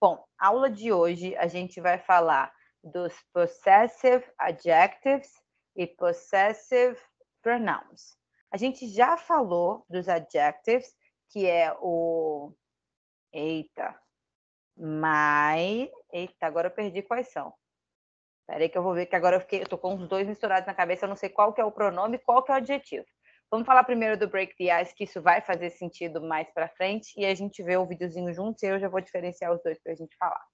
Bom, aula de hoje a gente vai falar dos possessive adjectives e possessive pronouns. A gente já falou dos adjectives, que é o agora eu perdi quais são. Espera aí que eu vou ver, que agora eu tô com os dois misturados na cabeça, eu não sei qual que é o pronome e qual que é o adjetivo. Vamos falar primeiro do break the ice, que isso vai fazer sentido mais para frente, e a gente vê o videozinho juntos e eu já vou diferenciar os dois para a gente falar.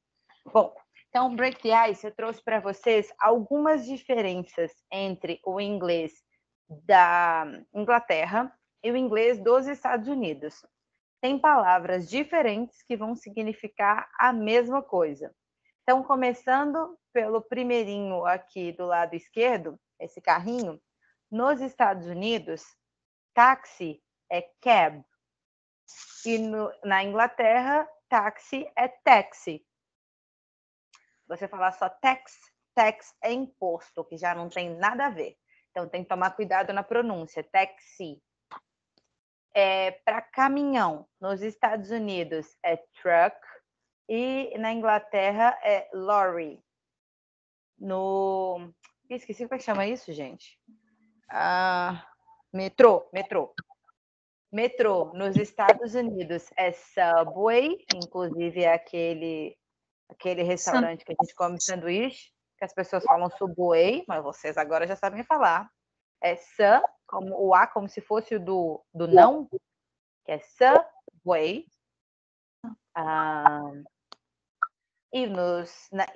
Bom, então, break the ice, eu trouxe para vocês algumas diferenças entre o inglês da Inglaterra e o inglês dos Estados Unidos. Tem palavras diferentes que vão significar a mesma coisa. Então, começando pelo primeirinho aqui do lado esquerdo, esse carrinho, nos Estados Unidos, táxi é cab. E na Inglaterra, táxi é taxi. Você falar só tax é imposto, que já não tem nada a ver. Então, tem que tomar cuidado na pronúncia. Taxi. Para caminhão, nos Estados Unidos é truck e na Inglaterra é lorry. Esqueci como é que chama isso, gente. Metrô. Metrô nos Estados Unidos é Subway, inclusive é aquele restaurante que a gente come sanduíche, que as pessoas falam Subway, mas vocês agora já sabem falar. É como o A, como se fosse o do não, que é Subway. E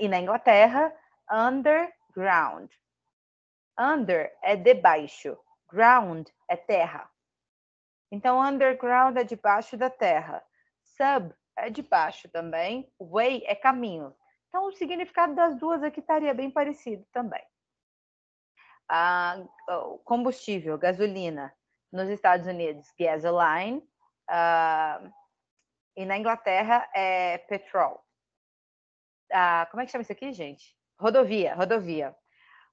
na Inglaterra, underground. Under é debaixo, ground é terra. Então, underground é debaixo da terra. Sub é debaixo também. Way é caminho. Então, o significado das duas aqui estaria bem parecido também. Combustível, gasolina. Nos Estados Unidos, gasoline. E na Inglaterra é petrol. Como é que chama isso aqui, gente? Rodovia.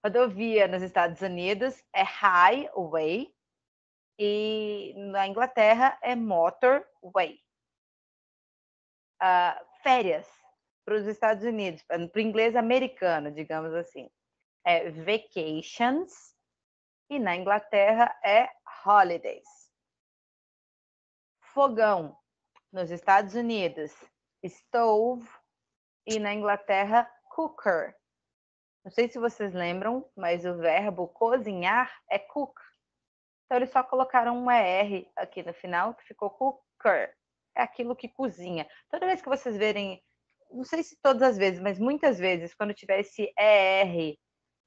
Rodovia nos Estados Unidos é highway. E na Inglaterra é motorway. Férias para os Estados Unidos, para o inglês americano, digamos assim, é vacations, e na Inglaterra é holidays. Fogão nos Estados Unidos, stove, e na Inglaterra, cooker. Não sei se vocês lembram, mas o verbo cozinhar é cook. Então, eles só colocaram um ER aqui no final, que ficou cooker. É aquilo que cozinha. Toda vez que vocês verem, não sei se todas as vezes, mas muitas vezes, quando tiver esse ER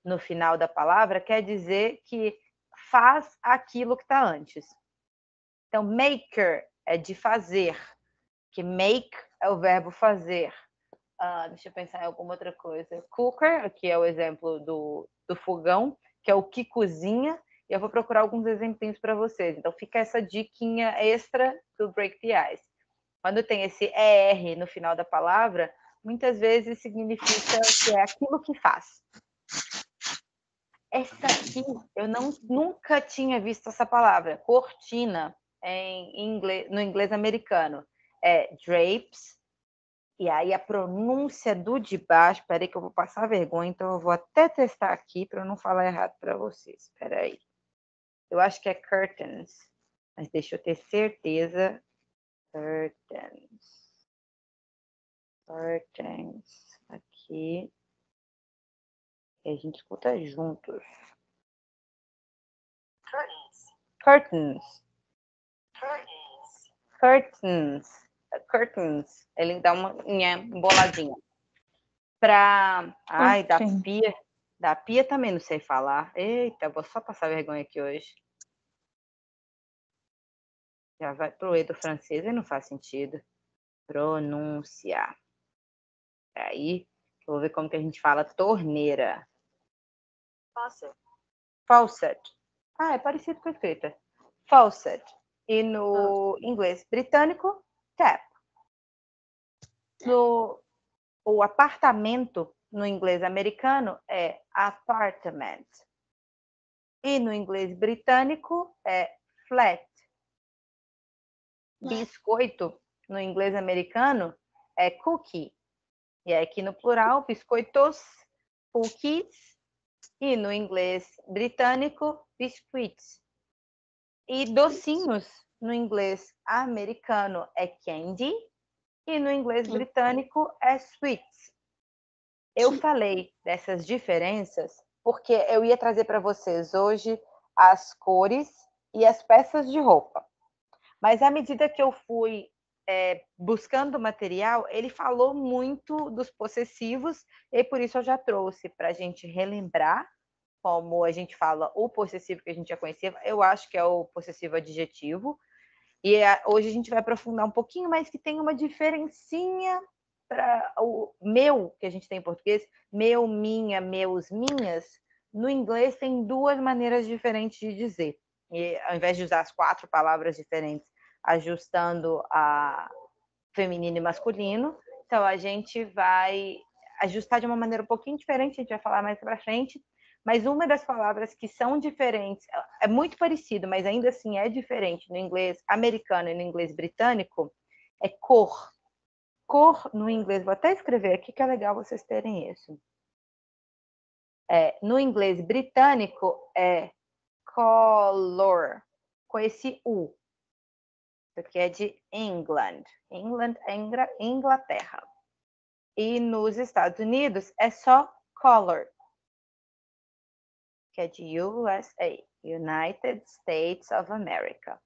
no final da palavra, quer dizer que faz aquilo que está antes. Então, maker é de fazer, que make é o verbo fazer. Deixa eu pensar em alguma outra coisa. Cooker, aqui é o exemplo do fogão, que é o que cozinha, e eu vou procurar alguns exemplinhos para vocês. Então, fica essa diquinha extra do Break the Ice. Quando tem esse ER no final da palavra, muitas vezes significa que é aquilo que faz. Essa aqui, eu nunca tinha visto essa palavra. Cortina, no inglês americano, é drapes. E aí a pronúncia do de baixo, peraí que eu vou passar vergonha, então eu vou até testar aqui para eu não falar errado para vocês. Espera aí. Eu acho que é curtains, mas deixa eu ter certeza. Curtains. Aqui. E a gente escuta juntos. Curtains. Ele dá uma emboladinha. Da pia também não sei falar. Eita, vou só passar vergonha aqui hoje. Já vai pro E do francês e não faz sentido. Pronunciar. Aí, eu vou ver como que a gente fala torneira. Faucet. É parecido com a escrita. Faucet. E no inglês britânico, tap. O apartamento no inglês americano é apartment. E no inglês britânico é flat. Biscoito no inglês americano é cookie. E aqui no plural, biscoitos, cookies. E no inglês britânico, biscuits. E docinhos, no inglês americano, é candy. E no inglês britânico, é sweets. Eu falei dessas diferenças porque eu ia trazer para vocês hoje as cores e as peças de roupa. Mas à medida que eu fui buscando material, ele falou muito dos possessivos, e por isso eu já trouxe para a gente relembrar como a gente fala o possessivo que a gente já conhecia. Eu acho que é o possessivo adjetivo. E hoje a gente vai aprofundar um pouquinho, mas que tem uma diferencinha para o meu, que a gente tem em português, meu, minha, meus, minhas. No inglês tem duas maneiras diferentes de dizer. E ao invés de usar as 4 palavras diferentes, ajustando a feminino e masculino, então a gente vai ajustar de uma maneira um pouquinho diferente, a gente vai falar mais para frente, mas uma das palavras que são diferentes, é muito parecido, mas ainda assim é diferente no inglês americano e no inglês britânico, é cor. Cor no inglês, vou até escrever aqui que é legal vocês terem isso. No inglês britânico é color, com esse U. Isso aqui é de England. England é Inglaterra. E nos Estados Unidos é só color, que é de USA, United States of America.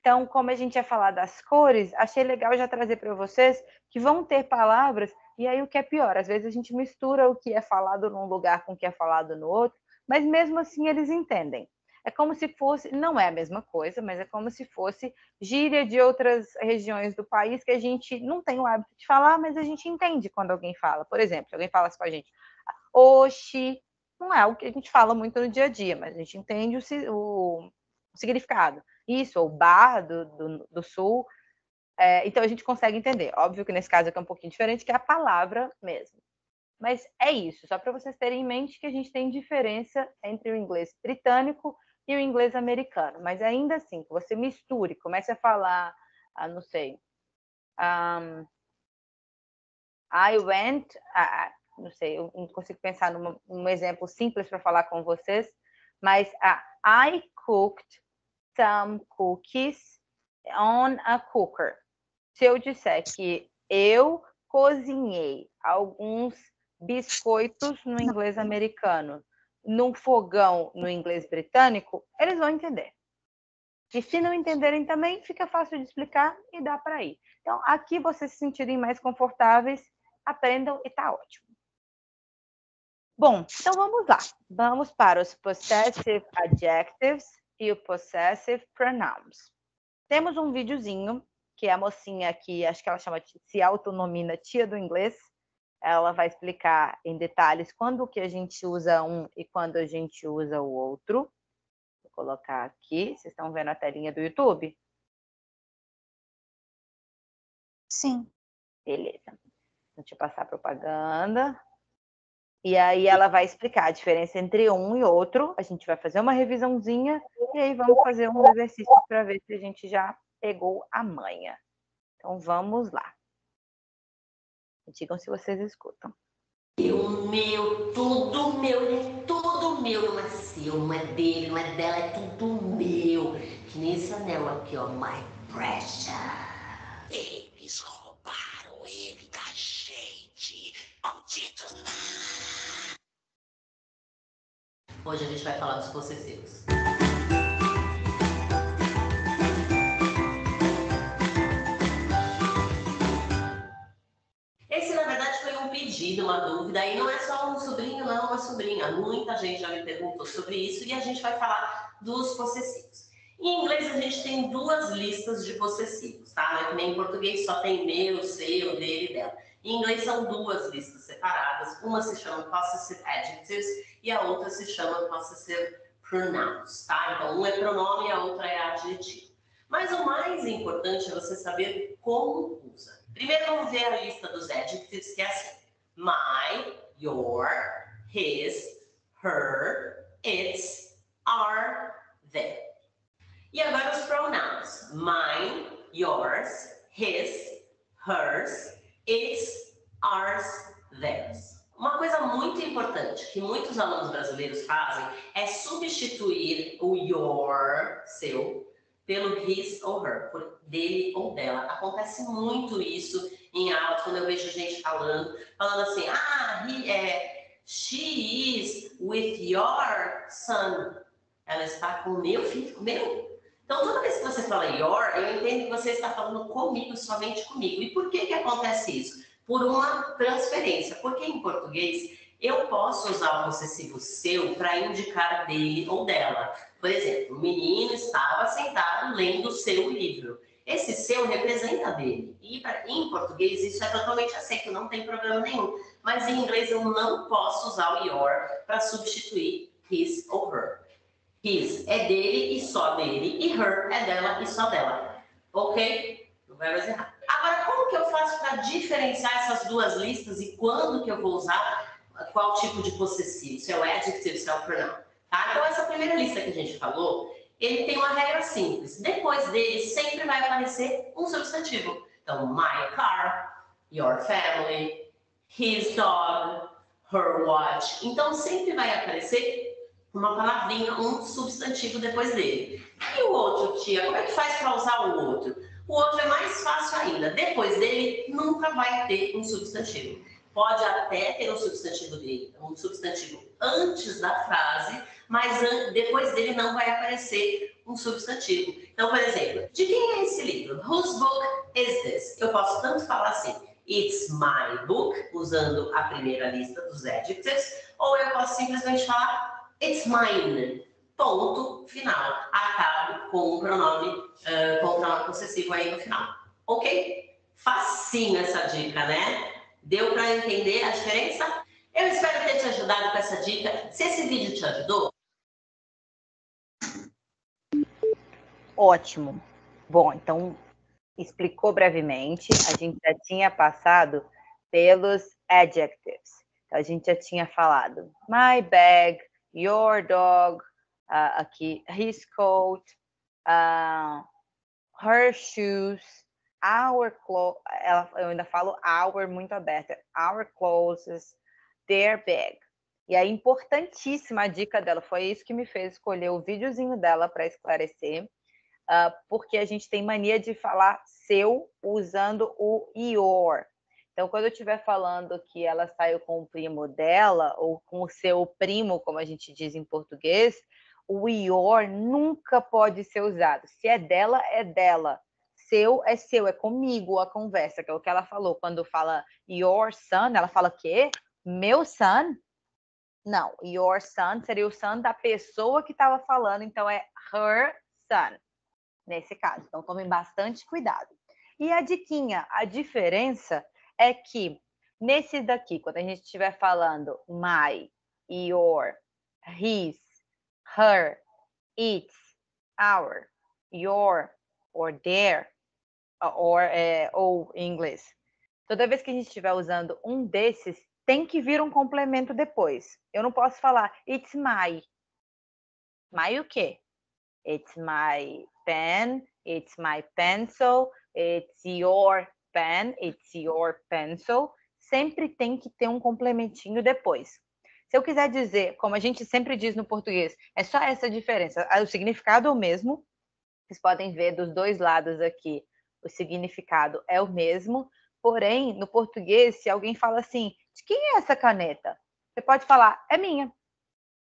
Então, como a gente ia falar das cores, achei legal já trazer para vocês que vão ter palavras, e aí o que é pior, às vezes a gente mistura o que é falado num lugar com o que é falado no outro, mas mesmo assim eles entendem. É como se fosse, não é a mesma coisa, mas é como se fosse gíria de outras regiões do país que a gente não tem o hábito de falar, mas a gente entende quando alguém fala. Por exemplo, alguém fala assim com a gente, oxi, não é algo que a gente fala muito no dia a dia, mas a gente entende o significado. Isso, ou bar do sul. Então a gente consegue entender. Óbvio que nesse caso aqui é um pouquinho diferente, que é a palavra mesmo. Mas é isso, só para vocês terem em mente que a gente tem diferença entre o inglês britânico e o inglês americano. Mas ainda assim, que você misture, comece a falar, não sei, I went, não sei, eu não consigo pensar num exemplo simples para falar com vocês, mas I cooked some cookies on a cooker. Se eu disser que eu cozinhei alguns biscoitos no inglês americano, num fogão no inglês britânico, eles vão entender. E se não entenderem também, fica fácil de explicar e dá para ir. Então, aqui vocês se sentirem mais confortáveis, aprendam e tá ótimo. Bom, então vamos lá. Vamos para os possessive adjectives e o possessive pronouns. Temos um videozinho que a mocinha aqui, acho que ela se autonomina tia do inglês. Ela vai explicar em detalhes quando que a gente usa um e quando a gente usa o outro. Vou colocar aqui. Vocês estão vendo a telinha do YouTube? Sim. Beleza. Deixa eu passar a propaganda. E aí ela vai explicar a diferença entre um e outro. A gente vai fazer uma revisãozinha e aí vamos fazer um exercício para ver se a gente já pegou a manha. Então vamos lá. Digam se vocês escutam. Meu, tudo meu, ele é tudo meu, não é seu, não é dele, não é dela, é tudo meu. Que nem esse anel aqui, ó, my precious. Eles roubaram ele da gente, malditos. Hoje a gente vai falar dos possessivos. Esse, na verdade, foi um pedido, uma dúvida, e não é só um sobrinho, não, uma sobrinha. Muita gente já me perguntou sobre isso e a gente vai falar dos possessivos. Em inglês, a gente tem 2 listas de possessivos, tá? Não é que nem em português só tem meu, seu, dele e dela. Em inglês, são 2 listas separadas. Uma se chama possessive adjectives e a outra se chama possessive pronouns, tá? Então, um é pronome e a outra é adjetivo. Mas o mais importante é você saber como usa. Primeiro vamos ver a lista dos adjectives, que é assim. My, your, his, her, its, are, them. E agora os pronouns. Mine, yours, his, hers, its, ours, theirs. Uma coisa muito importante que muitos alunos brasileiros fazem é substituir o your, seu, pelo his ou her, por dele ou dela. Acontece muito isso em aula, quando eu vejo gente falando assim, she is with your son. Ela está com o meu filho, meu. Então, toda vez que você fala your, eu entendo que você está falando comigo, somente comigo. E por que acontece isso? Por uma transferência. Porque em português, eu posso usar o possessivo seu para indicar dele ou dela. Por exemplo, o menino estava sentado lendo o seu livro. Esse seu representa dele. E em português, isso é totalmente aceito, não tem problema nenhum. Mas em inglês, eu não posso usar o your para substituir his ou her. His é dele e só dele, e her é dela e só dela. Ok? Não vai mais errar. Agora, como que eu faço para diferenciar essas duas listas e quando que eu vou usar qual tipo de possessivo? Se é o adjective, se é o pronoun. Tá? Então, essa primeira lista que a gente falou, ele tem uma regra simples. Depois dele, sempre vai aparecer um substantivo. Então, my car, your family, his dog, her watch. Então, sempre vai aparecer uma palavrinha, um substantivo depois dele. E o outro, tia, como é que faz para usar o outro? O outro é mais fácil ainda. Depois dele, nunca vai ter um substantivo. Pode até ter um substantivo dele, um substantivo antes da frase, mas depois dele não vai aparecer um substantivo. Então, por exemplo, de quem é esse livro? Whose book is this? Eu posso tanto falar assim, it's my book, usando a primeira lista dos adjectives, ou eu posso simplesmente falar it's mine. Ponto final. Acabo com um pronome possessivo aí no final. Ok? Facinho essa dica, né? Deu para entender a diferença? Eu espero ter te ajudado com essa dica. Se esse vídeo te ajudou... Ótimo. Bom, então, explicou brevemente. A gente já tinha passado pelos adjectives. Então, a gente já tinha falado my bag, your dog, aqui, his coat, her shoes, our clothes, eu ainda falo our muito aberta, our clothes, their bag. E a importantíssima a dica dela, foi isso que me fez escolher o videozinho dela para esclarecer, porque a gente tem mania de falar seu usando o your. Então, quando eu estiver falando que ela saiu com o primo dela, ou com o seu primo, como a gente diz em português, o your nunca pode ser usado. Se é dela, é dela. Seu, é comigo a conversa, que é o que ela falou. Quando fala your son, ela fala o quê? Meu son? Não, your son seria o son da pessoa que estava falando, então é her son, nesse caso. Então, tomem bastante cuidado. E a diquinha, a diferença é que nesse daqui, quando a gente estiver falando my, your, his, her, its, our, your, or their, ou em inglês. Toda vez que a gente estiver usando um desses, tem que vir um complemento depois. Eu não posso falar it's my. My o quê? It's my pen, it's my pencil, it's your pen, it's your pencil. Sempre tem que ter um complementinho depois. Se eu quiser dizer, como a gente sempre diz no português, é só essa diferença. O significado é o mesmo. Vocês podem ver dos dois lados aqui, o significado é o mesmo. Porém, no português, se alguém fala assim, de quem é essa caneta? Você pode falar, é minha,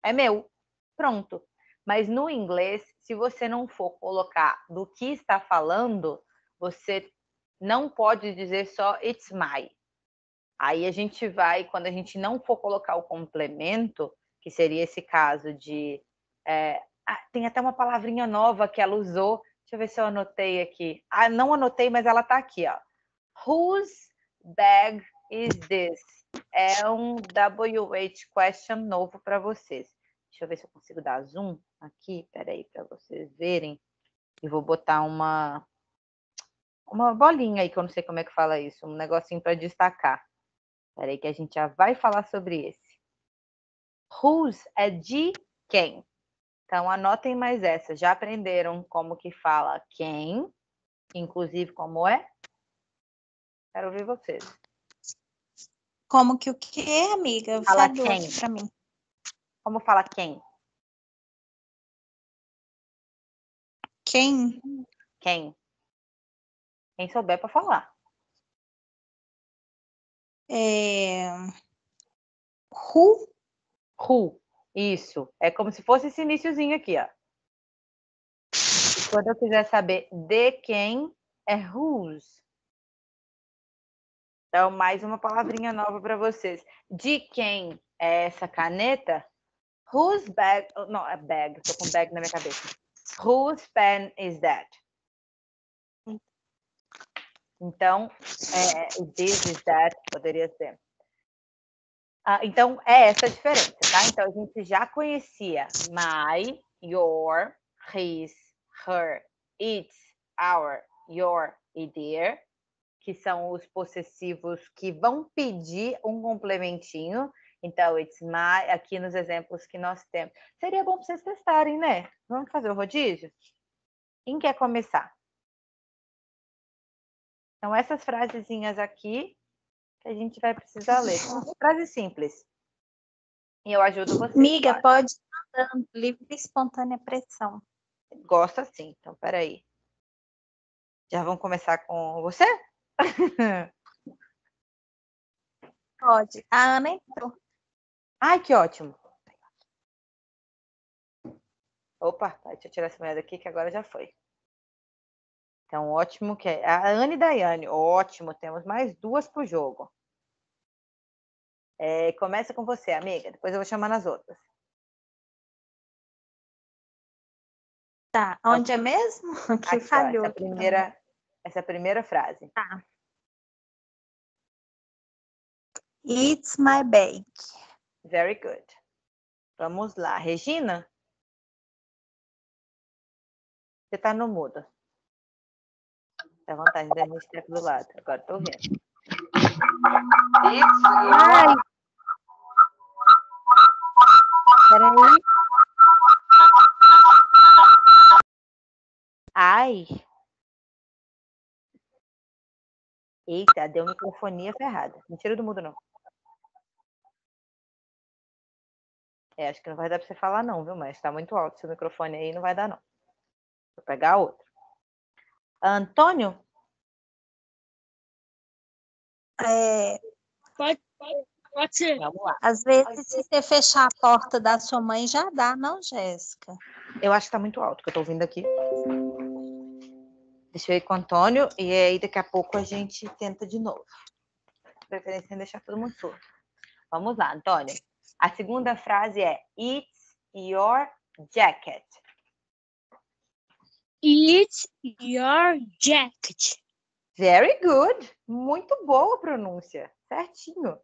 é meu, pronto. Mas no inglês, se você não for colocar do que está falando, você não pode dizer só it's my. Aí a gente vai, quando a gente não for colocar o complemento, que seria esse caso de... tem até uma palavrinha nova que ela usou. Deixa eu ver se eu anotei aqui. Não anotei, mas ela está aqui, ó. Whose bag is this? É um WH question novo para vocês. Deixa eu ver se eu consigo dar zoom aqui. Peraí, para vocês verem. E vou botar uma bolinha aí, que eu não sei como é que fala isso. Um negocinho para destacar. Peraí que a gente já vai falar sobre esse. Whose é de quem? Então, anotem mais essa. Já aprenderam como que fala quem? Inclusive, como é? Quero ouvir vocês. Como que o quê, amiga? Fala Falhou quem? aqui pra mim. Como fala quem? Quem? Quem? Quem souber para falar. Who? Who. Isso. É como se fosse esse iniciozinho aqui, ó. E quando eu quiser saber de quem, é whose. Então, mais uma palavrinha nova para vocês. De quem é essa caneta? Whose bag... Não, é bag. Tô com bag na minha cabeça. Whose pen is that? Então, this is that, poderia ser. Então, é essa a diferença, tá? Então, a gente já conhecia my, your, his, her, its, our, your e their, que são os possessivos que vão pedir um complementinho. Então, it's my, aqui nos exemplos que nós temos. Seria bom para vocês testarem, né? Vamos fazer o rodízio? Quem quer começar? Então, essas frasezinhas aqui que a gente vai precisar ler. São frases simples. E eu ajudo você. Amiga, pode ir mandando. Livre e espontânea pressão. Gosta sim. Então, peraí. Já vamos começar com você? Pode. A Ana entrou. Ai, que ótimo. Opa, tá, deixa eu tirar essa moeda aqui que agora já foi. Então, ótimo que é a Anne e Daiane. Ótimo, temos mais duas pro jogo. Começa com você, amiga. Depois eu vou chamando as outras. Tá, onde é mesmo? Que Aqui, falhou. ó, essa primeira frase. Tá. It's my bag. Very good. Vamos lá. Regina? Você tá no mudo. Dá vontade da gente estar aqui do lado. Agora tô vendo. Ai! Peraí. Ai! Eita, deu microfonia ferrada. Não tira do mudo, não. Acho que não vai dar pra você falar, não, viu, mas tá muito alto seu microfone aí, não vai dar, não. Vou pegar outro. Antônio? Pode ser. Vamos lá. Às vezes, se você fechar a porta da sua mãe, já dá, não, Jéssica? Eu acho que tá muito alto, que eu tô ouvindo aqui. Deixa eu ir com o Antônio, e aí daqui a pouco a gente tenta de novo. Preferência em deixar todo mundo surdo. Vamos lá, Antônio. A segunda frase é It's your jacket. It's your jacket. Very good. Muito boa a pronúncia. Certinho.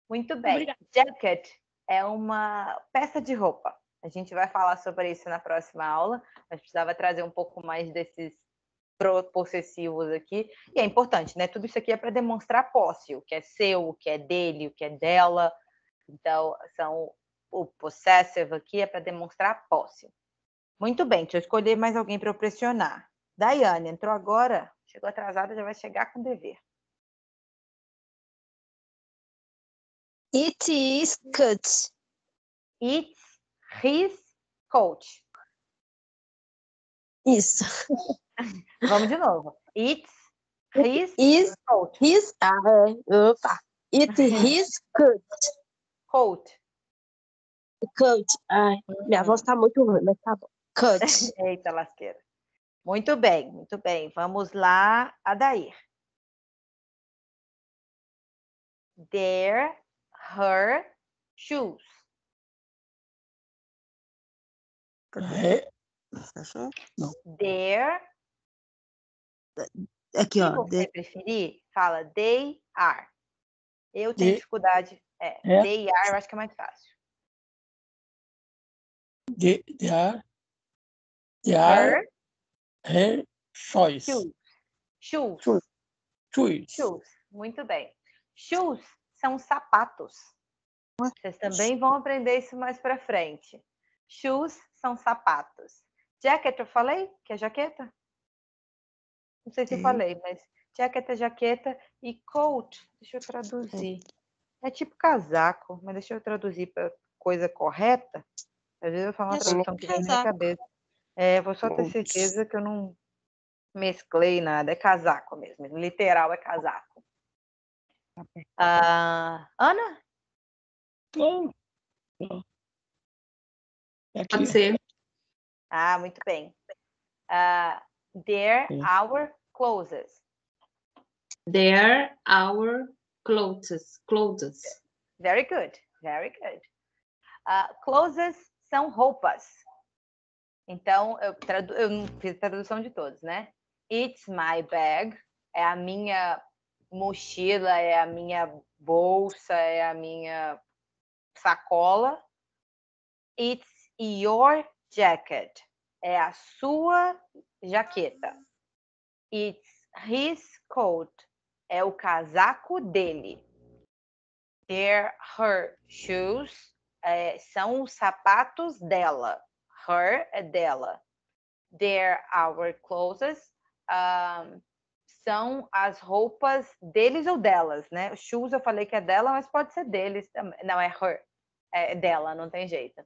Muito bem. Obrigada. Jacket é uma peça de roupa. A gente vai falar sobre isso na próxima aula. Mas precisava trazer um pouco mais desses possessivos aqui. E é importante, né? Tudo isso aqui é para demonstrar posse. O que é seu, o que é dele, o que é dela. Então, o possessive aqui é para demonstrar posse. Muito bem, deixa eu escolher mais alguém para eu pressionar. Daiane, entrou agora? Chegou atrasada, já vai chegar com dever. It is cut. It's his coat. Isso. Vamos de novo. It's his Is coat. his. Opa. It is cut. Coat. Cut. Ai, minha voz tá muito ruim, mas tá bom. Cut. Eita, lasqueira. Muito bem, muito bem. Vamos lá, Adair. They're her shoes. They're. Aqui, Se ó. você preferir, fala they are. Eu tenho dificuldade. They are, eu acho que é mais fácil. They are her choice. Shoes. Choice. Muito bem. Shoes são sapatos. Vocês também vão aprender isso mais para frente. Shoes são sapatos. Jacket, eu falei que é jaqueta? Não sei se eu falei, mas Jacket é jaqueta. E coat, deixa eu traduzir. É tipo casaco, mas deixa eu traduzir para coisa correta. Às vezes eu falo uma tradução que vem na minha cabeça. Vou só ter certeza que eu não mesclei nada. É casaco mesmo. Literal é casaco. Ana? Não. Aqui. Pode ser. Muito bem. They're our clothes. They're our clothes. Very good. Very good. Clothes são roupas. Então, eu não fiz a tradução de todos, né? It's my bag. É a minha mochila, é a minha bolsa, é a minha sacola. It's your jacket. É a sua jaqueta. It's his coat. É o casaco dele. They're her shoes. São os sapatos dela. Her é dela. They're our clothes. São as roupas deles ou delas, né? Shoes eu falei que é dela, mas pode ser deles também. Não, é her. É dela, não tem jeito.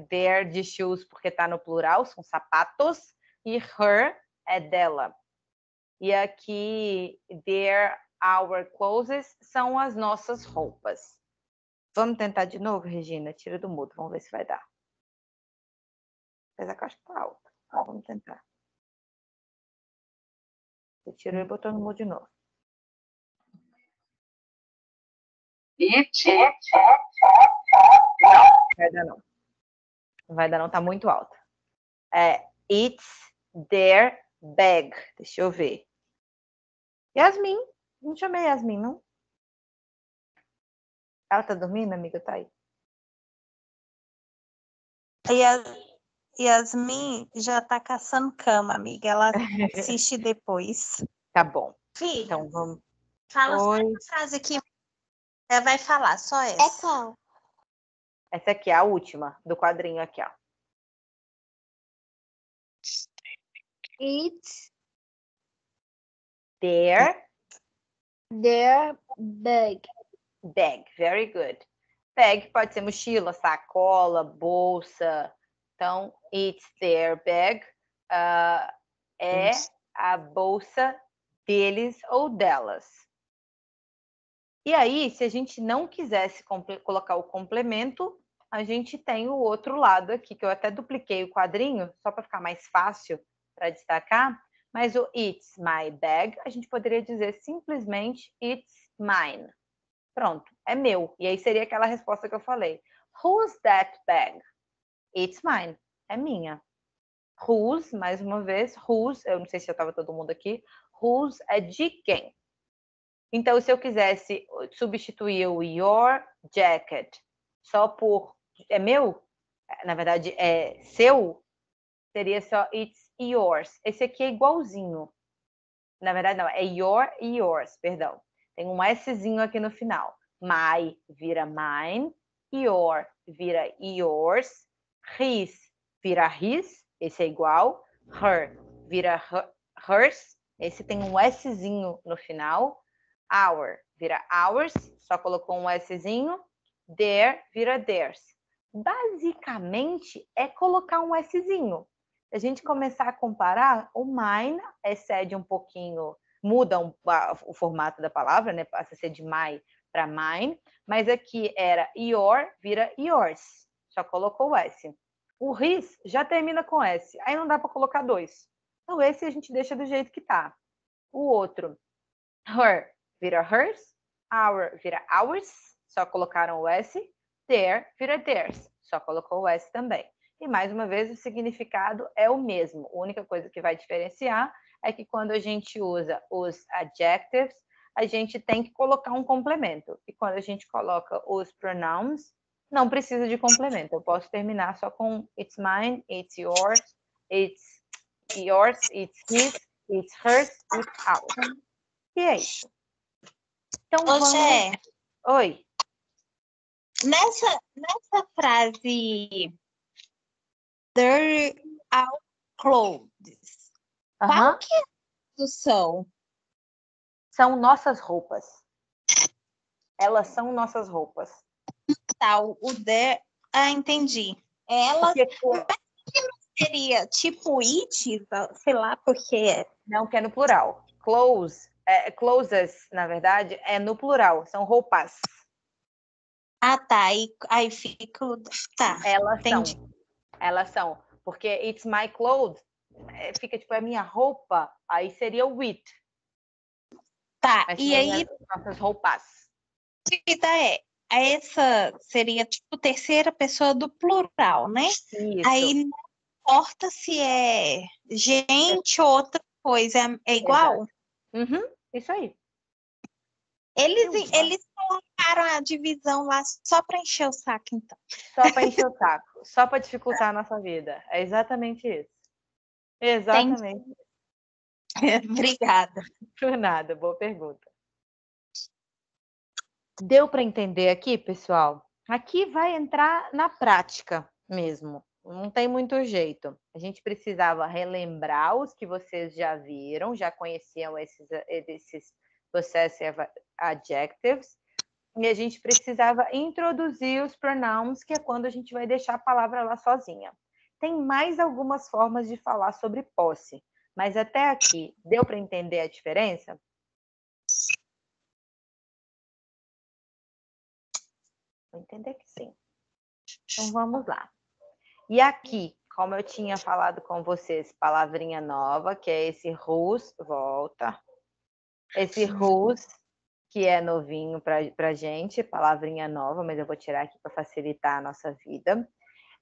They're de shoes porque tá no plural, são sapatos. E her é dela. E aqui, they're our clothes são as nossas roupas. Vamos tentar de novo, Regina? Tira do mudo, vamos ver se vai dar. Apesar que eu acho que tá alto. Vamos tentar. Você tirou e botou no mudo de novo. Não, vai dar não. Não vai dar não, tá muito alto. It's their bag. Deixa eu ver. Yasmin. Não chamei Yasmin, não? Ela tá dormindo, amiga? Tá aí. Yasmin já tá caçando cama, amiga. Ela assiste depois. Tá bom. Filha, Então vamos. fala só Oi. uma frase aqui. Ela vai falar, só essa. É qual? Essa aqui é a última do quadrinho aqui, ó. It's Their their bag. bag. Very good. Bag pode ser mochila, sacola, bolsa. Então, it's their bag. É a bolsa deles ou delas. E aí, se a gente não quisesse colocar o complemento, a gente tem o outro lado aqui, que eu até dupliquei o quadrinho, só para ficar mais fácil para destacar. Mas o it's my bag, a gente poderia dizer simplesmente it's mine. Pronto, é meu. E aí seria aquela resposta que eu falei. Who's that bag? It's mine. É minha. Whose, mais uma vez, whose, eu não sei se já estava todo mundo aqui, whose é de quem. Então, se eu quisesse substituir o your jacket só por é meu, na verdade é seu, seria só it's yours. Esse aqui é igualzinho. Na verdade, não, é your e yours, perdão. Tem um Szinho aqui no final. My vira mine, your vira yours, his vira his, esse é igual, her vira hers, esse tem um Szinho no final, our vira ours, só colocou um Szinho, their vira theirs. Basicamente, é colocar um Szinho. Se a gente começar a comparar, o mine excede um pouquinho, muda o formato da palavra, né? Passa a ser de my para mine, mas aqui era your, vira yours, só colocou o S. O his já termina com S, aí não dá para colocar dois. Então esse a gente deixa do jeito que tá. O outro, her, vira hers, our, vira ours, só colocaram o S, their, vira theirs, só colocou o S também. E mais uma vez o significado é o mesmo. A única coisa que vai diferenciar é que quando a gente usa os adjectives, a gente tem que colocar um complemento. E quando a gente coloca os pronouns, não precisa de complemento. Eu posso terminar só com it's mine, it's yours, it's his, it's hers, it's ours. E é isso. Então, vamos... Oi. Nessa frase, they're our clothes. Qual que é a tradução? são nossas roupas. Elas são nossas roupas. Tá, o there. Ah, entendi. Elas Porque, seria tipo it, sei lá, porque. não, que é no plural. Clothes, na verdade, é no plural. São roupas. Ah, tá. Aí fica. Tá. Entendi. Elas são. Porque it's my clothes. Fica tipo, é minha roupa. Aí seria o it. Tá. Mas E aí, nossas roupas. dúvida essa seria tipo terceira pessoa do plural, né? Isso. Aí não importa se é gente ou outra coisa, é igual? Uhum, isso aí. Eles colocaram a divisão lá só para encher o saco, então. Só para encher o saco. Só para dificultar a nossa vida. É exatamente isso. Exatamente. Obrigada. Por nada, boa pergunta. Deu para entender aqui, pessoal? Aqui vai entrar na prática mesmo. Não tem muito jeito. A gente precisava relembrar os que vocês já viram, já conheciam esses possessive adjectives, e a gente precisava introduzir os pronouns, que é quando a gente vai deixar a palavra lá sozinha. Tem mais algumas formas de falar sobre posse, mas até aqui, deu para entender a diferença? Vou entender que sim. Então, vamos lá. E aqui, como eu tinha falado com vocês, palavrinha nova, que é esse whose, volta. Esse whose, que é novinho para gente, palavrinha nova, mas eu vou tirar aqui para facilitar a nossa vida.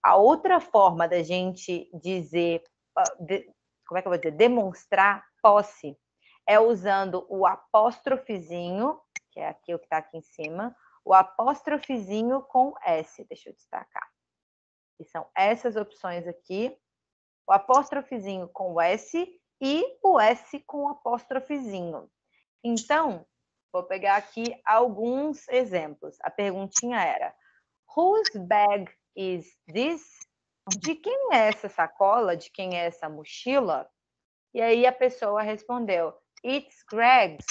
A outra forma da gente dizer, como é que eu vou dizer? Demonstrar posse, é usando o apóstrofezinho, que é aqui o que está aqui em cima, o apóstrofezinho com S. Deixa eu destacar. Que são essas opções aqui. O apóstrofezinho com o S e o S com o apóstrofezinho. Então, vou pegar aqui alguns exemplos. A perguntinha era: Whose bag is this? De quem é essa sacola? De quem é essa mochila? E aí a pessoa respondeu: It's Greg's.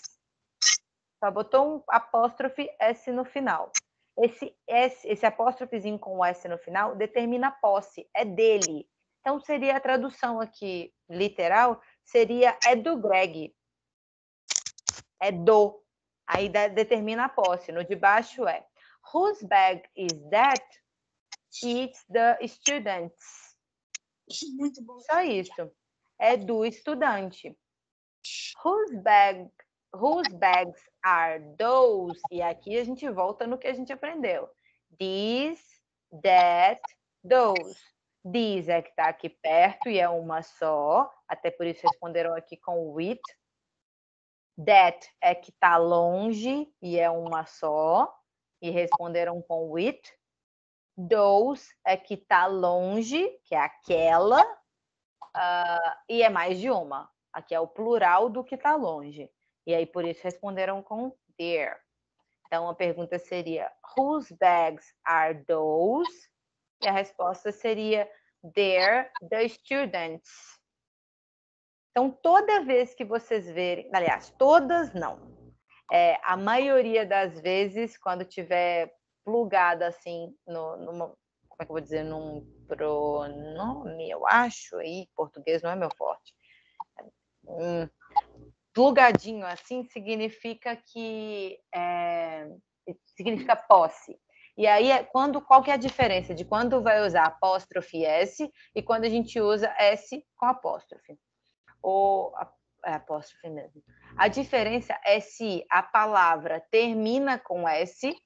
Só botou um apóstrofe S no final. Esse apóstrofezinho com o S no final determina a posse, é dele. Então, seria a tradução aqui, literal, seria é do Greg. É do. Aí determina a posse. No de baixo é Whose bag is that? It's the student's. Muito bom. Só isso. É do estudante. Whose bags are those? E aqui a gente volta no que a gente aprendeu. These, that, those. These é que está aqui perto e é uma só. Até por isso responderam aqui com with. That é que está longe e é uma só. E responderam com with. Those é que está longe, que é aquela. E é mais de uma. Aqui é o plural do que está longe. E aí, por isso, responderam com their. Então, a pergunta seria, whose bags are those? E a resposta seria, they're the students. Então, toda vez que vocês verem... Aliás, todas não. A maioria das vezes, quando tiver plugado assim, como é que eu vou dizer? Num pronome, eu acho, aí português não é meu forte. Plugadinho assim significa que significa posse. E aí, qual que é a diferença de quando vai usar apóstrofe S e quando a gente usa S com apóstrofe? Ou apóstrofe mesmo. A diferença é se a palavra termina com S,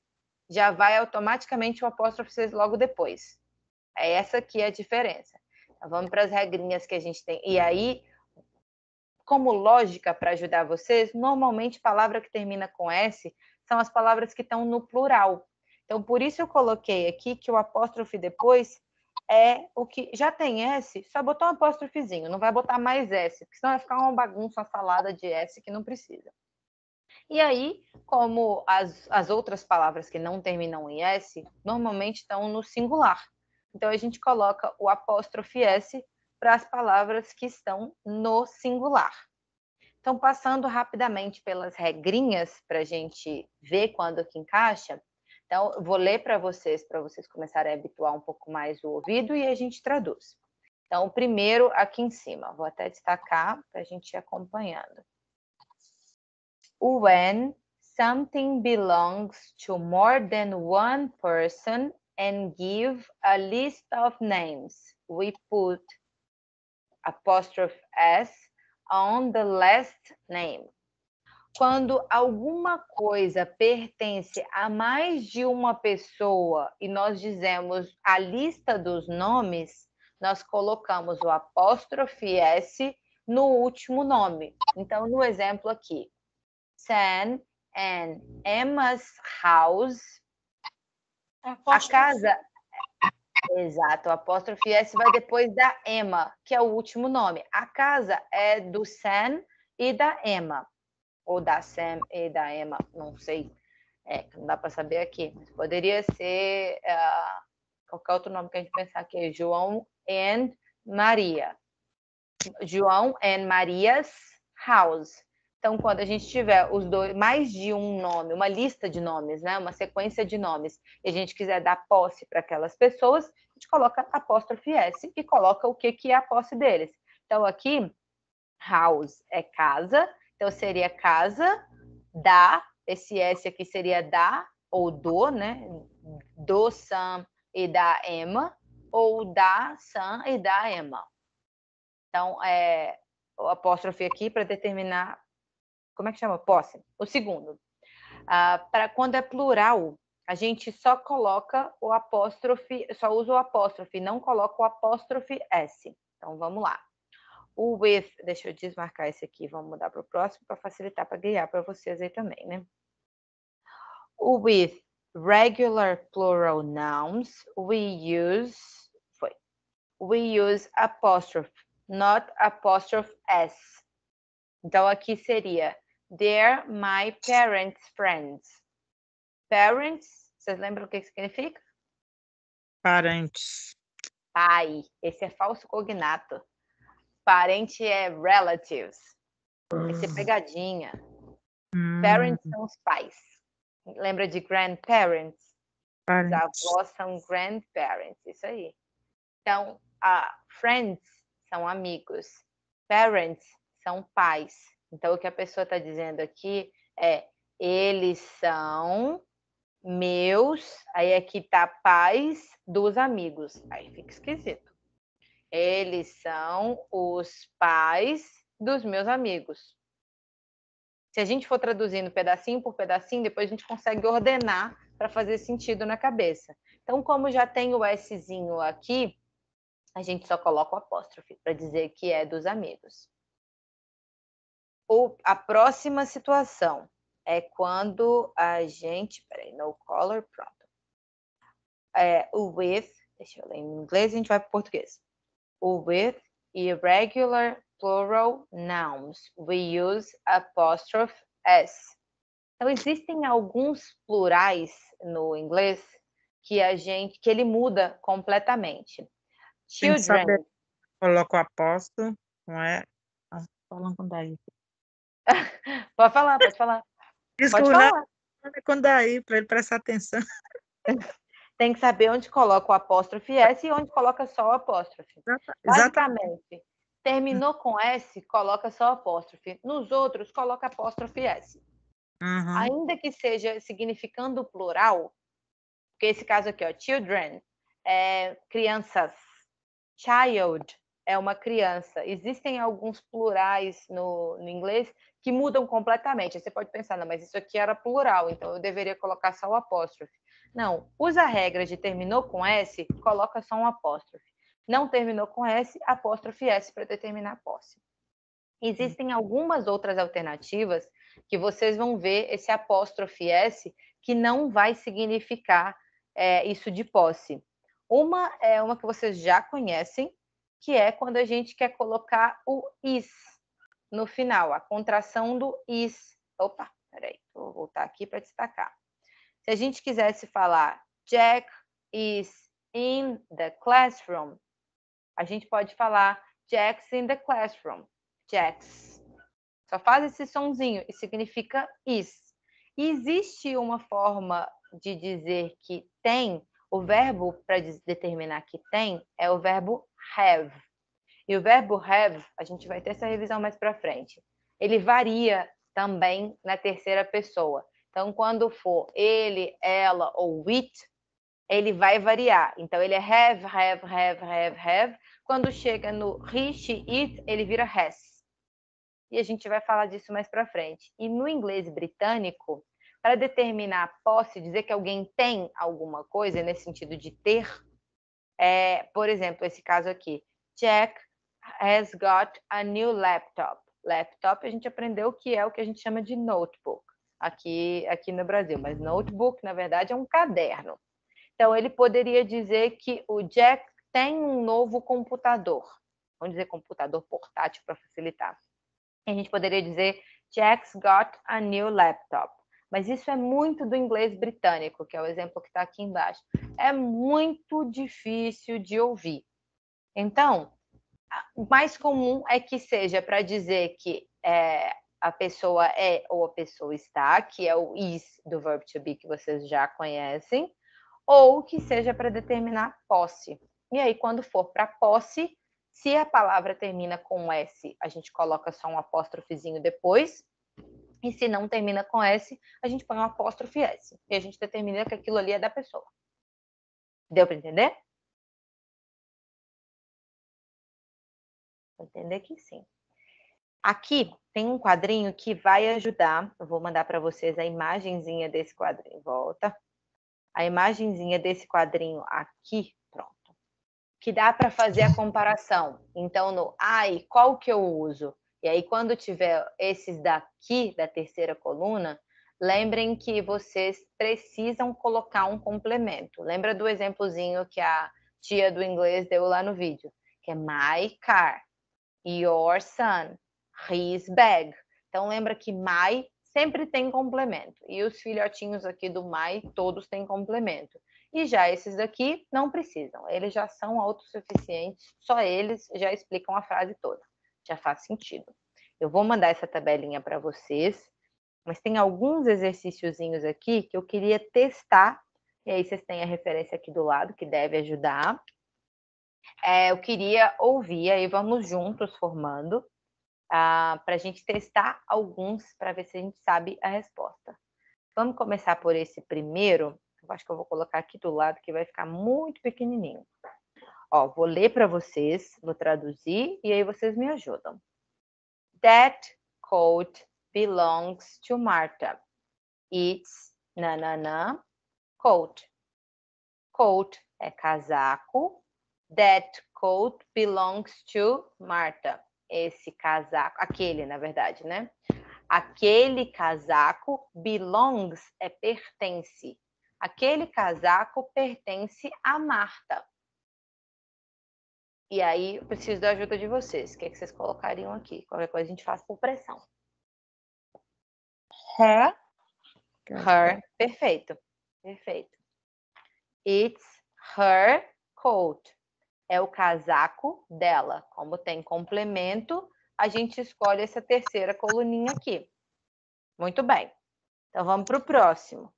já vai automaticamente o apóstrofe ser logo depois. É essa aqui a diferença. Então, vamos para as regrinhas que a gente tem. E aí, como lógica para ajudar vocês, normalmente palavra que termina com S são as palavras que estão no plural. Então, por isso eu coloquei aqui que o apóstrofe depois é o que já tem S, só botar um apóstrofezinho, não vai botar mais S, porque senão vai ficar uma bagunça, uma salada de S que não precisa. E aí, como as outras palavras que não terminam em S, normalmente estão no singular. Então, a gente coloca o apóstrofe S para as palavras que estão no singular. Então, passando rapidamente pelas regrinhas para a gente ver quando que encaixa. Então, eu vou ler para vocês começarem a habituar um pouco mais o ouvido e a gente traduz. Então, o primeiro aqui em cima, vou até destacar para a gente ir acompanhando. When something belongs to more than one person and give a list of names, we put apostrophe S on the last name. Quando alguma coisa pertence a mais de uma pessoa e nós dizemos a lista dos nomes, nós colocamos o apóstrofe S no último nome. Então, no exemplo aqui, Sam and Emma's house. A casa... Exato, o apóstrofe S vai depois da Emma, que é o último nome. A casa é do Sam e da Emma. Ou da Sam e da Emma, não sei. Não dá para saber aqui. Mas poderia ser qualquer outro nome que a gente pensar aqui. João and Maria. João and Maria's house. Então, quando a gente tiver os dois, mais de um nome, uma lista de nomes, né, uma sequência de nomes, e a gente quiser dar posse para aquelas pessoas, a gente coloca apóstrofe S e coloca o que é a posse deles. Então, aqui, house é casa, então seria casa da, esse S aqui seria da ou do, né, do Sam e da Emma, ou da Sam e da Emma. Então, o apóstrofe aqui para determinar... Como é que chama? Posse. O segundo. Para quando é plural, a gente só coloca o apóstrofe, só usa o apóstrofe, não coloca o apóstrofe S. Então, vamos lá. O with, deixa eu desmarcar esse aqui, vamos mudar para o próximo para facilitar, para guiar para vocês aí também, né? O with regular plural nouns, we use apostrophe, not apostrophe S. Então, aqui seria they're my parents' friends. Parents, vocês lembram o que significa? Parentes. Pai. Esse é falso cognato. Parente é relatives. Esse é pegadinha. Parents são os pais. Lembra de grandparents? Os avós são grandparents. Isso aí. Então, friends são amigos. Parents são pais. Então, o que a pessoa está dizendo aqui é eles são meus, aí aqui está pais dos amigos. Aí fica esquisito. Eles são os pais dos meus amigos. Se a gente for traduzindo pedacinho por pedacinho, depois a gente consegue ordenar para fazer sentido na cabeça. Então, como já tem o Szinho aqui, a gente só coloca o apóstrofe para dizer que é dos amigos. A próxima situação é quando a gente... Peraí, no color, pronto. O with, deixa eu ler em inglês e a gente vai para o português. O with irregular plural nouns, we use apostrophe S. Então, existem alguns plurais no inglês que ele muda completamente. Children. Coloca o apóstolo, não é? Falando com daí. Pode falar. Pode falar. Com daí, para ele prestar atenção. Tem que saber onde coloca o apóstrofe S e onde coloca só o apóstrofe. Basicamente, terminou com S, coloca só o apóstrofe. Nos outros, coloca apóstrofe S. Uhum. Ainda que seja significando plural, porque esse caso aqui, ó, children, é crianças. Child é uma criança. Existem alguns plurais no inglês que mudam completamente. Você pode pensar, não, mas isso aqui era plural, então eu deveria colocar só o apóstrofe. Não, usa a regra de terminou com S, coloca só um apóstrofe. Não terminou com S, apóstrofe S para determinar a posse. Existem algumas outras alternativas que vocês vão ver esse apóstrofe S que não vai significar isso de posse. Uma é uma que vocês já conhecem, que é quando a gente quer colocar o is no final, a contração do is. Opa, peraí, vou voltar aqui para destacar. Se a gente quisesse falar Jack is in the classroom, a gente pode falar Jack's in the classroom. Jack's. Só faz esse sonzinho e significa is. E existe uma forma de dizer que tem, o verbo para determinar que tem é o verbo have. E o verbo have, a gente vai ter essa revisão mais para frente. Ele varia também na terceira pessoa. Então, quando for ele, ela ou it, ele vai variar. Então, ele é have. Quando chega no he, she, it, ele vira has. E a gente vai falar disso mais para frente. E no inglês britânico, para determinar posse, dizer que alguém tem alguma coisa, nesse sentido de ter, por exemplo, esse caso aqui. Jack has got a new laptop. Laptop a gente aprendeu que é o que a gente chama de notebook aqui no Brasil. Mas notebook, na verdade, é um caderno. Então, ele poderia dizer que o Jack tem um novo computador. Vamos dizer computador portátil para facilitar. A gente poderia dizer Jack's got a new laptop. Mas isso é muito do inglês britânico, que é o exemplo que está aqui embaixo. É muito difícil de ouvir. Então, o mais comum é que seja para dizer que a pessoa é ou a pessoa está, que é o is do verb to be que vocês já conhecem, ou que seja para determinar posse. E aí, quando for para posse, se a palavra termina com S, a gente coloca só um apóstrofozinho depois. E se não termina com S, a gente põe um apóstrofe S. E a gente determina que aquilo ali é da pessoa. Deu para entender? Vou entender que sim. Aqui tem um quadrinho que vai ajudar. Eu vou mandar para vocês a imagenzinha desse quadrinho. Volta. A imagenzinha desse quadrinho aqui, pronto. Que dá para fazer a comparação. Então, no I, qual que eu uso? E aí, quando tiver esses daqui, da terceira coluna, lembrem que vocês precisam colocar um complemento. Lembra do exemplozinho que a tia do inglês deu lá no vídeo? Que é my car, your son, his bag. Então, lembra que my sempre tem complemento. E os filhotinhos aqui do my, todos têm complemento. E já esses daqui não precisam. Eles já são autossuficientes. Só eles já explicam a frase toda. Já faz sentido. Eu vou mandar essa tabelinha para vocês. Mas tem alguns exercíciozinhos aqui que eu queria testar. E aí vocês têm a referência aqui do lado, que deve ajudar. Eu queria ouvir, aí vamos juntos formando, para a gente testar alguns, para ver se a gente sabe a resposta. Vamos começar por esse primeiro. Eu acho que eu vou colocar aqui do lado, que vai ficar muito pequenininho. Ó, vou ler para vocês, vou traduzir, e aí vocês me ajudam. That coat belongs to Martha. It's nanana coat. Coat é casaco. That coat belongs to Martha. Esse casaco, aquele, na verdade, né? Aquele casaco belongs é pertence. Aquele casaco pertence a Marta. E aí, eu preciso da ajuda de vocês. O que é que vocês colocariam aqui? Qualquer coisa a gente faz por pressão. Her. Her. Perfeito. Perfeito. It's her coat. É o casaco dela. Como tem complemento, a gente escolhe essa terceira coluninha aqui. Muito bem. Então, vamos para o próximo,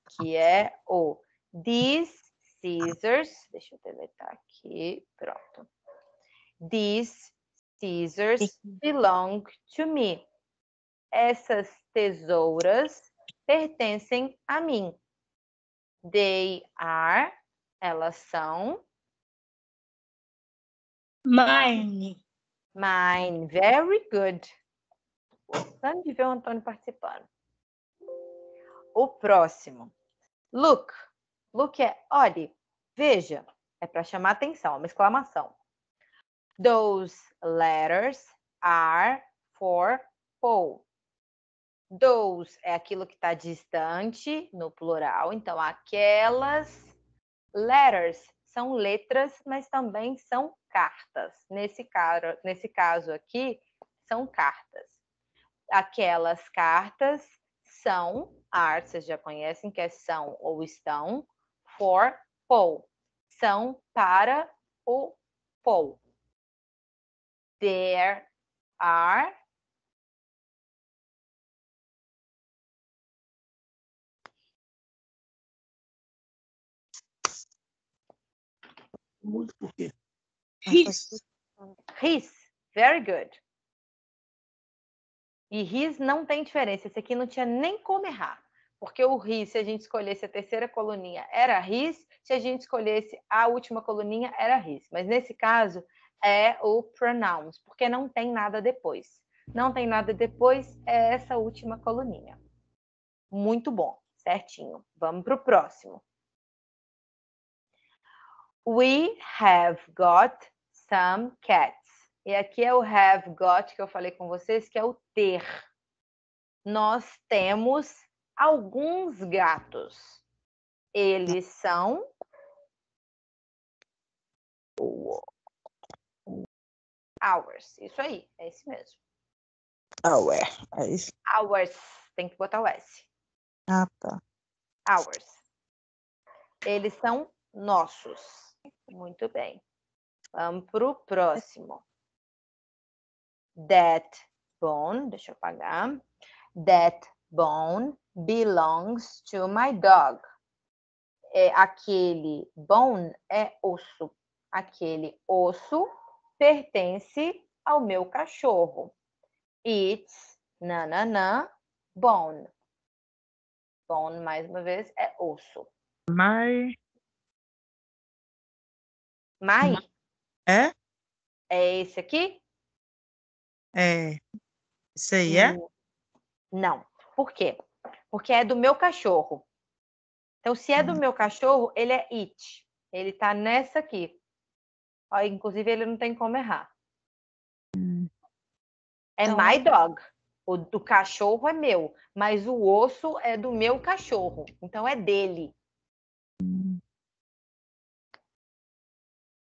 que é o These scissors. Deixa eu deletar aqui. Pronto. These scissors belong to me. Essas tesouras pertencem a mim. They are, elas são. Mine. Mine. Very good. Gostando de ver o Antônio participando. O próximo. Look. Look é olhe, veja. É para chamar atenção, uma exclamação. Those letters are for Paul. Those é aquilo que está distante, no plural. Então, aquelas letters são letras, mas também são cartas. Nesse caso aqui, são cartas. Aquelas cartas são, are, vocês já conhecem, que é são ou estão, for Paul. São para o Paul. There are Muito por quê? His. His. Very good. E his não tem diferença. Esse aqui não tinha nem como errar. Porque o his, se a gente escolhesse a terceira coluninha, era his. Se a gente escolhesse a última coluninha, era his. Mas nesse caso, é o pronouns, porque não tem nada depois. Não tem nada depois, é essa última coluninha. Muito bom, certinho. Vamos para o próximo. We have got some cats. E aqui é o have got que eu falei com vocês, que é o ter. Nós temos alguns gatos. Eles são ours. Isso aí, é esse mesmo. É isso. Ours. Tem que botar o S. Ah, tá. Ours. Eles são nossos. Muito bem. Vamos para o próximo. That bone, deixa eu apagar. That bone belongs to my dog. Aquele bone é osso. Aquele osso pertence ao meu cachorro. It's nananã, bone. Bone, mais uma vez, é osso. Mas My é? é esse aqui? É. Isso aí é? Não. Por quê? Porque é do meu cachorro. Então, se é do meu cachorro, ele é it. Ele tá nessa aqui. Ó, inclusive, ele não tem como errar. É Então, my dog. O do cachorro é meu, mas o osso é do meu cachorro. Então, é dele.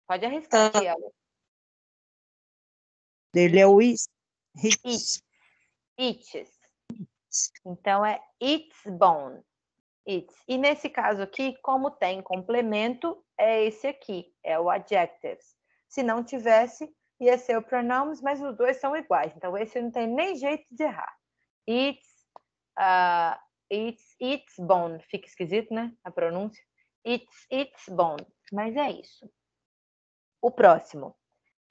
Pode arriscar, Tiago. Dele é o is. It. Its. Então, é its bone. Its. E nesse caso aqui, como tem complemento, é esse aqui. É o adjectives. Se não tivesse, ia ser o pronouns, mas os dois são iguais. Então, esse não tem nem jeito de errar. It's bone. Fica esquisito, né? A pronúncia. It's bone. Mas é isso. O próximo.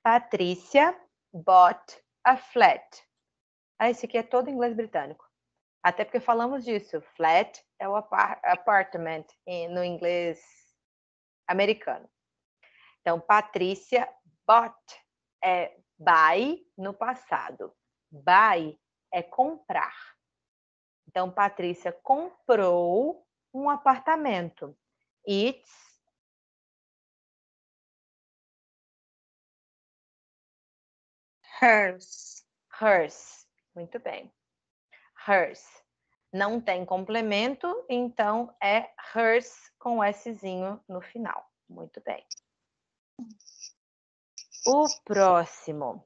Patrícia bought a flat. Esse aqui é todo inglês britânico. Até porque falamos disso. Flat é o apartment no inglês americano. Então, Patrícia bought é buy no passado. Buy é comprar. Então, Patrícia comprou um apartamento. It's hers. hers. Muito bem. Hers. Não tem complemento, então é hers com Szinho no final. Muito bem. O próximo.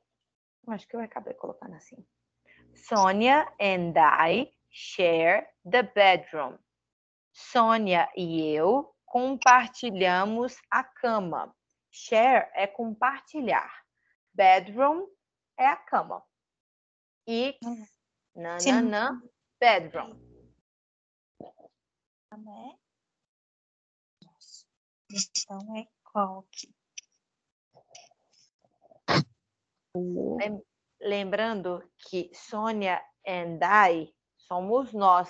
Acho que eu acabei colocando assim. Sônia and I share the bedroom. Sônia e eu compartilhamos a cama. Share é compartilhar. Bedroom é a cama. It's, nananã, bedroom. Né? Então, é qual aqui? Lembrando que Sônia and I somos nós.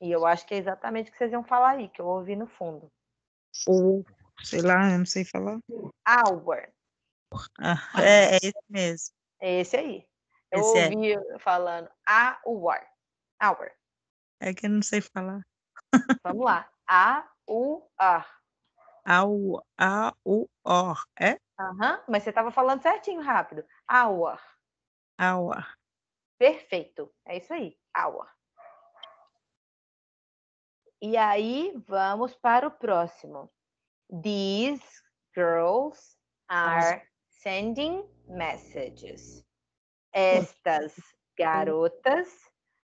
E eu acho que é exatamente o que vocês iam falar aí, que eu ouvi no fundo. Ou, sei lá, eu não sei falar. Our. É esse mesmo. É esse aí. Eu Esse é. ouvi falando our. Our. É que eu não sei falar. Vamos lá. A-U-R. A-U-O, é? Aham, mas você estava falando certinho, rápido. Our. Aua. Perfeito. É isso aí. Our. E aí, vamos para o próximo. These girls are sending messages. Estas garotas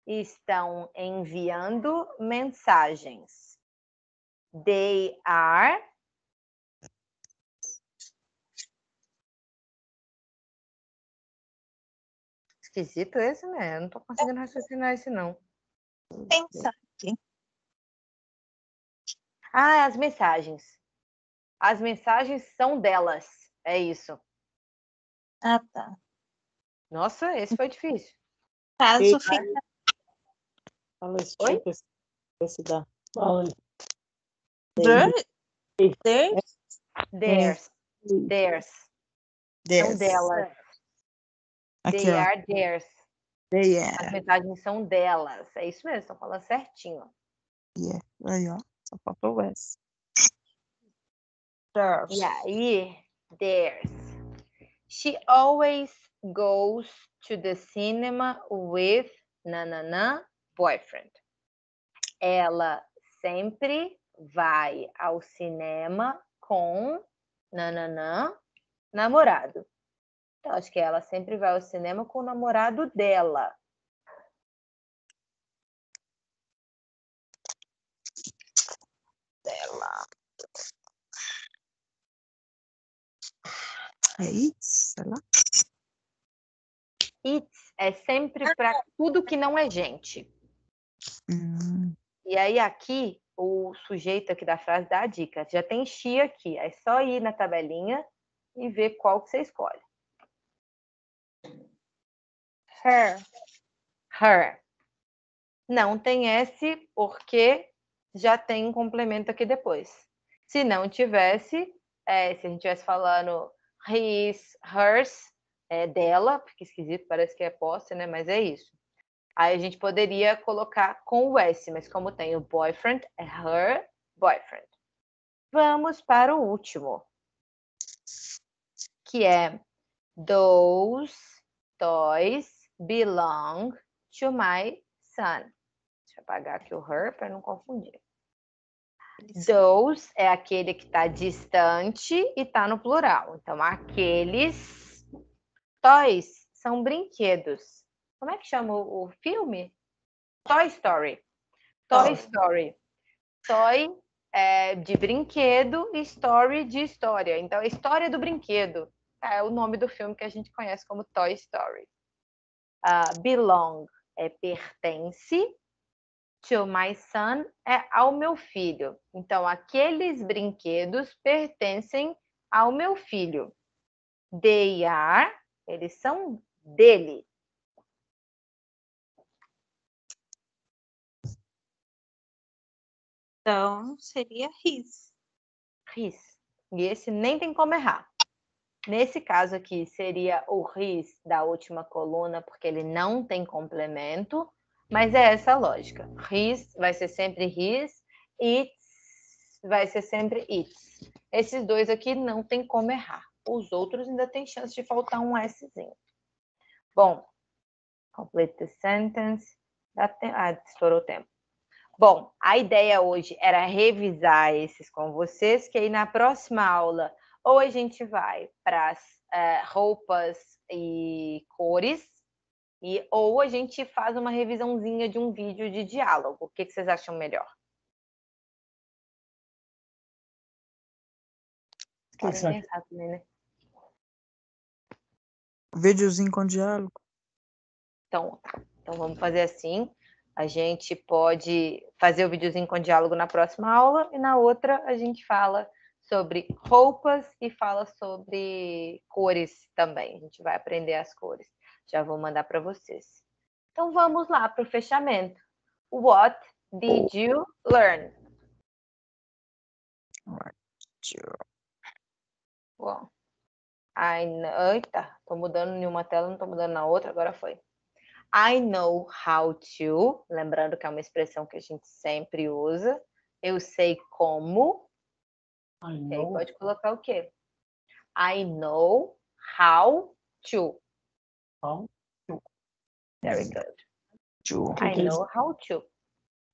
estão enviando mensagens. They are esquisito esse, né? Eu não tô conseguindo raciocinar esse, não. Pensa aqui. Ah, as mensagens. As mensagens são delas. É isso. Ah, tá. Nossa, esse foi difícil. Caso fica. Fala isso, Oi? deixa eu ver se dá. Fala aí. There's Theirs. Theirs. São Theirs. delas. Aqui, They ó. are theirs. They As are. mensagens são delas. É isso mesmo, estão falando certinho. Yeah. Aí, ó. Só faltou o S. E aí, theirs. She always goes to the cinema with nananã boyfriend. Ela sempre vai ao cinema com nananã namorado. Então, acho que ela sempre vai ao cinema com o namorado dela. É isso? Sei lá. It's é sempre para tudo que não é gente. E aí aqui, o sujeito aqui da frase dá a dica. Já tem she aqui. É só ir na tabelinha e ver qual que você escolhe. Her. Her. Não tem S porque já tem um complemento aqui depois. Se não tivesse, se a gente estivesse falando his, hers, é dela, porque esquisito, parece que é posse, né? Mas é isso. Aí a gente poderia colocar com o S, mas como tem o boyfriend, é her boyfriend. Vamos para o último, que é those toys belong to my son. Deixa eu apagar aqui o her para não confundir. Those é aquele que está distante e está no plural. Então, aqueles toys são brinquedos. Como é que chama o filme? Toy Story. Toy Story. Toy é de brinquedo e story de história. Então, a história do brinquedo é o nome do filme que a gente conhece como Toy Story. Belong é pertence. To my son é ao meu filho. Então, aqueles brinquedos pertencem ao meu filho. They are, eles são dele. Então, seria his. His. E esse nem tem como errar. Nesse caso aqui, seria o his da última coluna, porque ele não tem complemento, mas é essa a lógica. His vai ser sempre his, its vai ser sempre its. Esses dois aqui não tem como errar. Os outros ainda tem chance de faltar um Szinho. Bom, complete the sentence. Estourou o tempo. Bom, a ideia hoje era revisar esses com vocês, que aí na próxima aula ou a gente vai para as roupas e cores, ou a gente faz uma revisãozinha de um vídeo de diálogo. O que vocês acham melhor? Podem pensar também, né? Videozinho com diálogo. Então, tá. Então vamos fazer assim. A gente pode fazer o videozinho com diálogo na próxima aula e na outra a gente fala sobre roupas e fala sobre cores também. A gente vai aprender as cores. Já vou mandar para vocês. Então vamos lá para o fechamento. What did you learn? Bom, eita, tô mudando em uma tela, não tô mudando na outra, agora foi. I know how to, lembrando que é uma expressão que a gente sempre usa. Eu sei como. E aí pode colocar o quê? I know how to. How to. Very good. I know how to.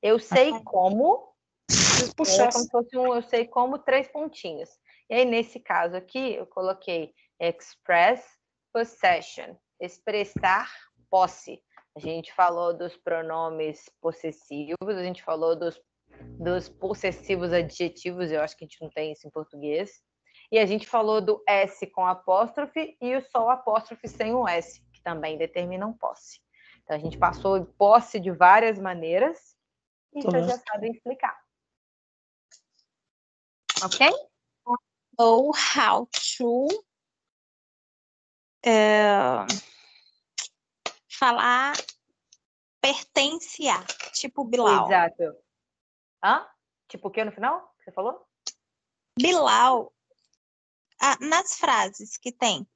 Eu sei como. É como se fosse eu sei como 3 pontinhos. E aí, nesse caso aqui, eu coloquei express possession. Expressar posse. A gente falou dos pronomes possessivos, a gente falou dos possessivos adjetivos, eu acho que a gente não tem isso em português. E a gente falou do S com apóstrofe e só o apóstrofe sem o S, que também determinam posse. Então, a gente passou posse de várias maneiras e vocês já sabem explicar. Ok? Know how to falar pertence a, tipo Bilal. Exato. Hã? Tipo o que no final? Que você falou? Bilal, nas frases que tem,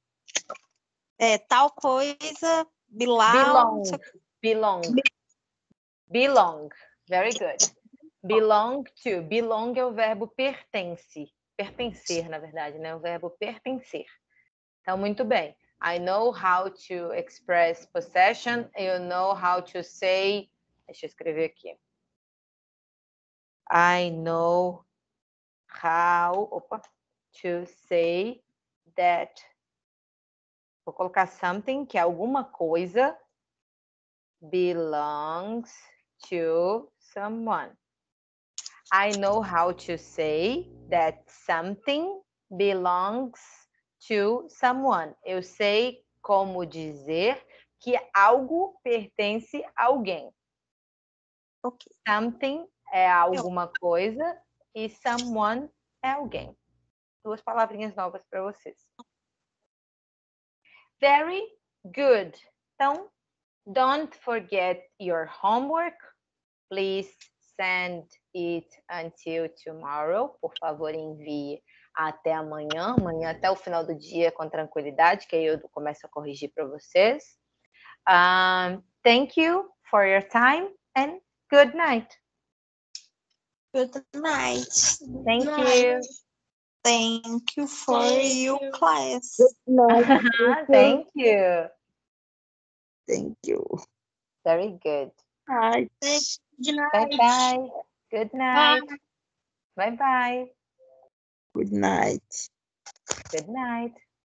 tal coisa, Bilal, não sei o quê. Belong. Belong. Very good. Belong to. Belong é o verbo pertence. Pertencer, na verdade, né? O verbo pertencer. Então, muito bem. I know how to express possession. You know how to say... Deixa eu escrever aqui. I know how to say that. Vou colocar something, que é alguma coisa, belongs to someone. I know how to say that something belongs to someone. Eu sei como dizer que algo pertence a alguém. Ok. Something é alguma coisa e someone é alguém. Duas palavrinhas novas para vocês. Very good. Então, don't forget your homework. Please send it until tomorrow. Por favor, envie até amanhã. Amanhã até o final do dia com tranquilidade, que aí eu começo a corrigir para vocês. Thank you for your time and good night. Good night. Thank you. Thank you for your class. Thank you. Thank you. Very good. Ai, Good night. Bye-bye. Good night. Bye-bye. Good night. Good night.